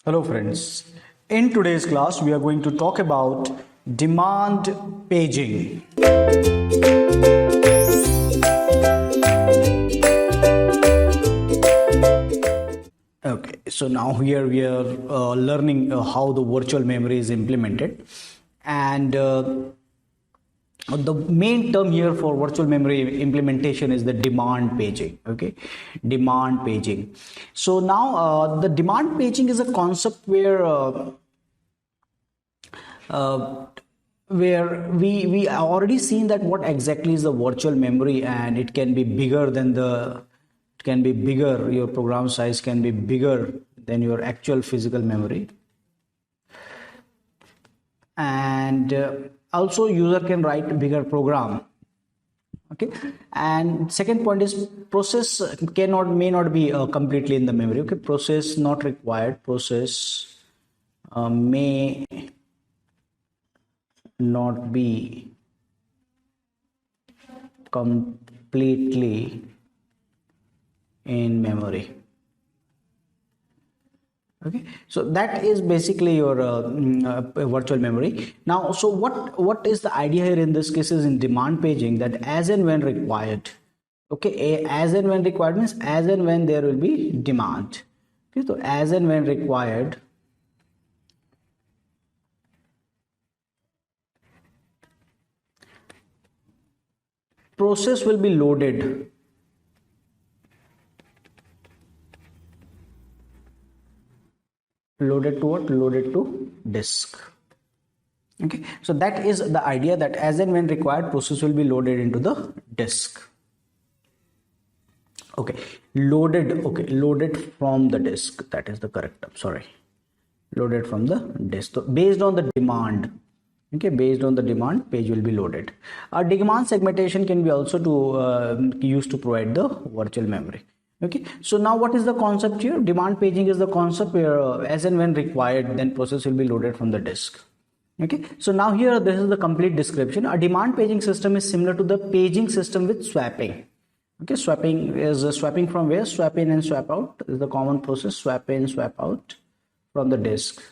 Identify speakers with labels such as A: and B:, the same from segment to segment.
A: Hello friends. In today's class we are going to talk about demand paging. Okay, so now here we are learning how the virtual memory is implemented, and the main term here for virtual memory implementation is the demand paging. Okay, demand paging. So now the demand paging is a concept uh, where we already seen that what exactly is the virtual memory, and it can be bigger than it can be bigger, your program size can be bigger than your actual physical memory, and also user can write bigger program. Okay, and second point is process may not be completely in the memory. Okay, process not required, process may not be completely in memory. Okay, so that is basically your virtual memory. Now, so what is the idea here in this case is in demand paging, that as and when required. Okay, as and when required means as and when there will be demand. Okay, so as and when required, process will be loaded to what? Loaded to disk. Okay, so that is the idea, that as and when required, process will be loaded into the disk. Okay, loaded from the disk, that is the correct term, sorry, loaded from the disk. So based on the demand, okay, based on the demand, page will be loaded. Demand segmentation can be also used to provide the virtual memory. Okay, so now what is the concept here? Demand paging is the concept where as and when required, then process will be loaded from the disk. Okay, so now here this is the complete description. A demand paging system is similar to the paging system with swapping. Okay, swapping is swapping from where? Swap in and swap out is the common process. Swap in, swap out from the disk.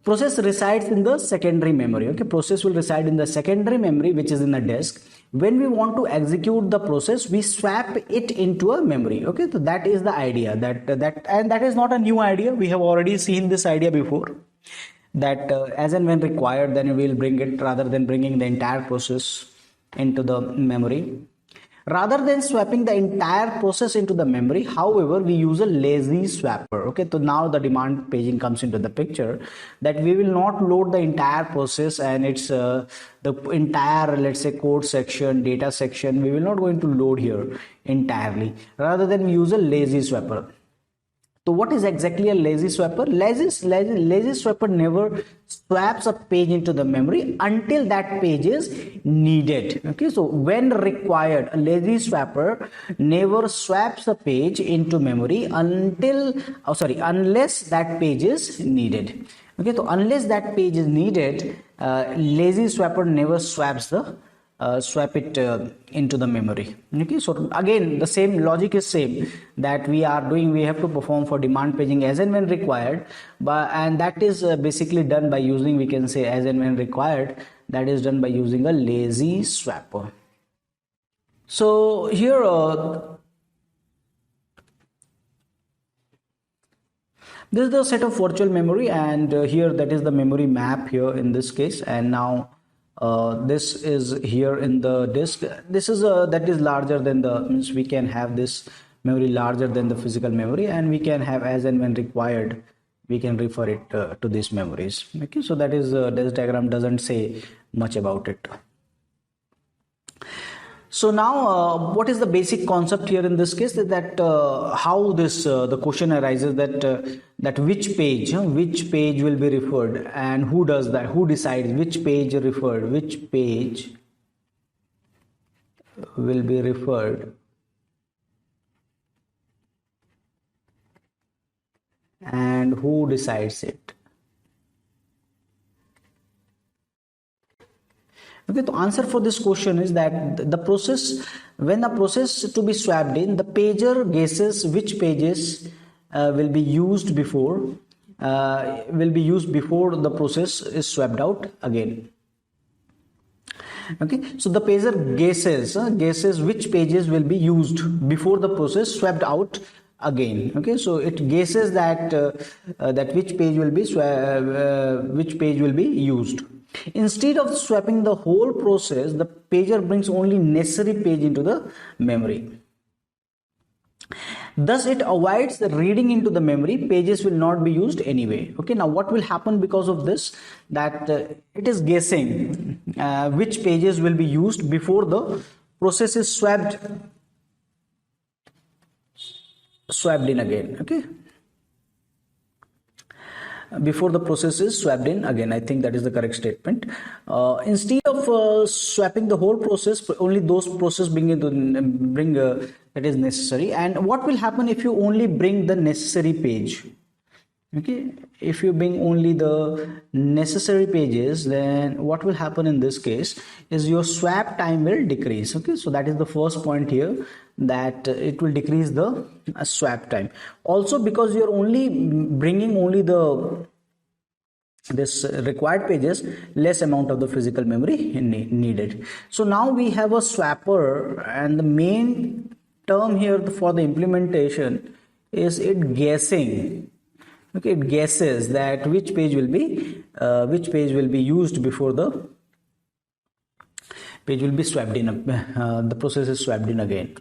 A: Process resides in the secondary memory. Okay, process will reside in the secondary memory, which is in the disk. When we want to execute the process, we swap it into a memory. Okay, so that is the idea, that is not a new idea. We have already seen this idea before, that as and when required, then we will bring it, rather than bringing the entire process into the memory. Rather than swapping the entire process into the memory, however, we use a lazy swapper. Okay, so now the demand paging comes into the picture, that we will not load the entire process and it's the entire, let's say, code section, data section, we will not going to load here entirely. Rather than we use a lazy swapper. So what is exactly a lazy swapper? Lazy swapper never swaps a page into the memory until that page is needed. Okay, so when required, a lazy swapper never swaps a page into memory unless that page is needed. Okay, so unless that page is needed, lazy swapper never swaps the swap it into the memory. Okay, so again the same logic is same, that we have to perform for demand paging as and when required, and that is basically done by using, we can say, as and when required, that is done by using a lazy swapper. So here this is the set of virtual memory, and here that is the memory map here in this case, and now this is here in the disk. This is that is larger than the, means we can have this memory larger than the physical memory, and we can have as and when required, we can refer it to these memories. Okay, so that is this diagram doesn't say much about it. So now what is the basic concept here in this case, that how this the question arises, that which page will be referred, and who does that, who decides which page referred, which page will be referred, and who decides it. Okay, the answer for this question is that the process, when the process to be swapped in, the pager guesses which pages will be used before the process is swapped out again. Okay, so the pager guesses which pages will be used before the process swapped out again. Okay, so it guesses that which page will be used. Instead of swapping the whole process, the pager brings only necessary page into the memory. Thus it avoids the reading into the memory. Pages will not be used anyway. Okay, now what will happen because of this, that it is guessing which pages will be used before the process is swapped in again. Okay, before the process is swapped in again, I think that is the correct statement. Instead of swapping the whole process, only those process bring that is necessary. And what will happen if you only bring the necessary page? Okay, if you bring only the necessary pages, then what will happen in this case is your swap time will decrease. Okay, so that is the first point here, that it will decrease the swap time. Also, because you're only bringing only this required pages, less amount of the physical memory needed. So now we have a swapper, and the main term here for the implementation is it guessing. Okay, it guesses that which page will be used before the page will be swapped in. The process is swapped in again.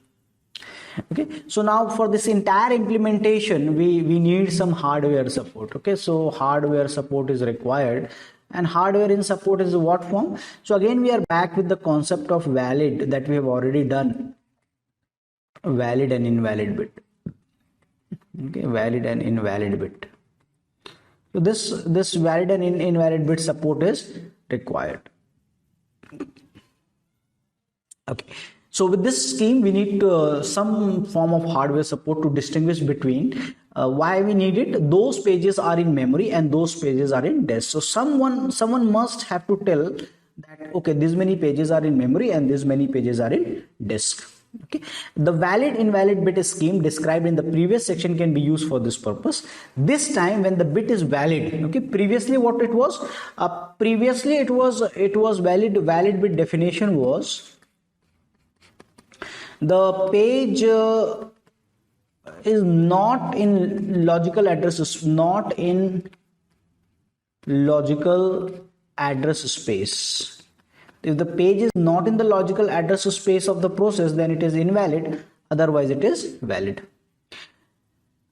A: Okay, so now for this entire implementation, we need some hardware support. Okay, so hardware support is required, and hardware in support is what form? So again we are back with the concept of valid that we have already done. Valid and invalid bit. Okay, valid and invalid bit. So this valid and invalid bit support is required. Okay, so with this scheme we need some form of hardware support to distinguish between why we need it. Those pages are in memory and those pages are in disk. So someone must have to tell that okay, these many pages are in memory and these many pages are in disk. Okay, the valid invalid bit scheme described in the previous section can be used for this purpose. This time when the bit is valid, okay, previously what it was, it was valid bit definition was the page is not in logical address, not in logical address space. If the page is not in the logical address space of the process, then it is invalid, otherwise it is valid.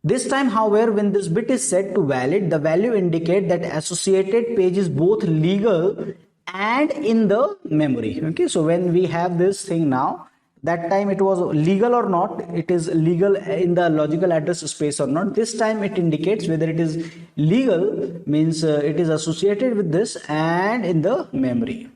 A: This time, however, when this bit is set to valid, the value indicate that associated page is both legal and in the memory. Okay, so when we have this thing now, that time it was legal or not, it is legal in the logical address space or not. This time it indicates whether it is legal, means it is associated with this and in the memory.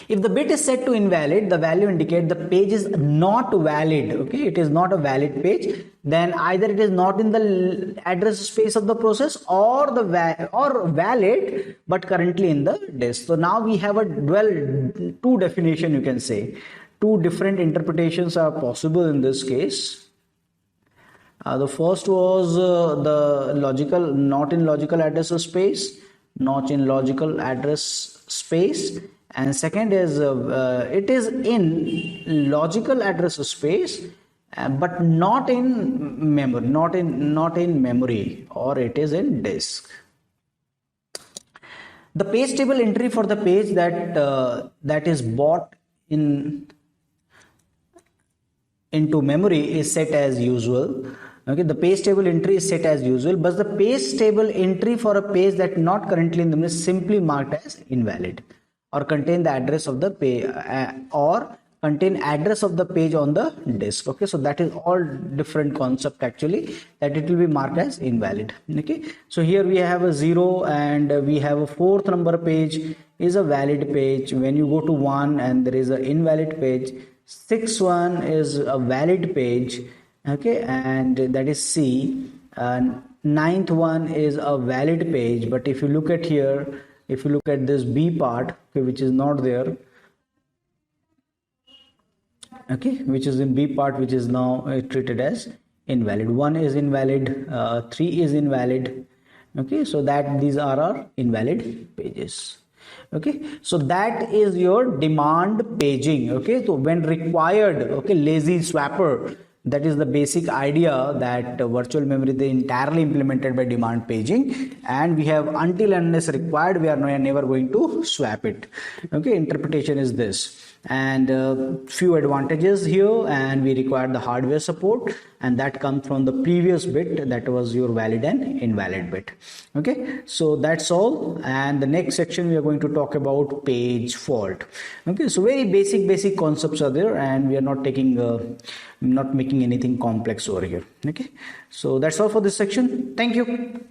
A: If the bit is set to invalid, the value indicate the page is not valid. Okay, it is not a valid page. Then either it is not in the address space of the process or valid but currently in the disk. So now we have two definition, you can say. Two different interpretations are possible in this case. The first was the logical, not in logical address space, not in logical address space. And second is it is in logical address space but not in memory, not in memory, or it is in disk. The page table entry for the page that is bought into memory is set as usual. Okay, the page table entry is set as usual, but the page table entry for a page that not currently in the memory is simply marked as invalid, or contain the address of the page or contain address of the page on the disk. Okay, so that is all different concept actually, that it will be marked as invalid. Okay, so here we have a 0 and we have a fourth number page is a valid page. When you go to 1 and there is an invalid page, 6 1 is a valid page. Okay, and that is C, and 9th one is a valid page. But if you look at here, if you look at this B part, okay, which is not there, okay, which is in B part, which is now treated as invalid. 1 is invalid, 3 is invalid, okay, so that these are our invalid pages. Okay, so that is your demand paging. Okay, so when required, okay, lazy swapper, that is the basic idea that virtual memory is entirely implemented by demand paging, and we have until unless required, we are never going to swap it. Okay, interpretation is this, and few advantages here, and we require the hardware support, and that comes from the previous bit, that was your valid and invalid bit. Okay, so that's all, and the next section we are going to talk about page fault. Okay, so very basic concepts are there, and we are not taking not making anything complex over here. Okay, so that's all for this section. Thank you.